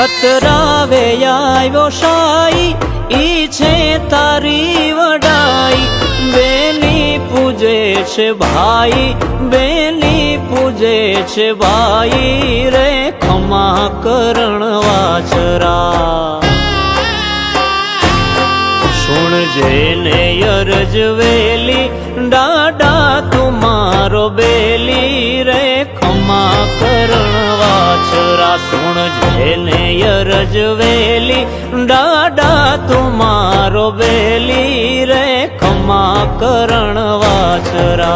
खतरावे आव्यो शाई ई छे तारी वडाई बेनी पूजे छे भाई बेनी पूजे छे भाई रे खमा करण वाछरा सुन जेने अरज वेली डाडा तुमारो बेली रे खमा करण वाछरा सुन जेने अरज वेली डाडा तुमारो बेली रे खमा करण वाछरा।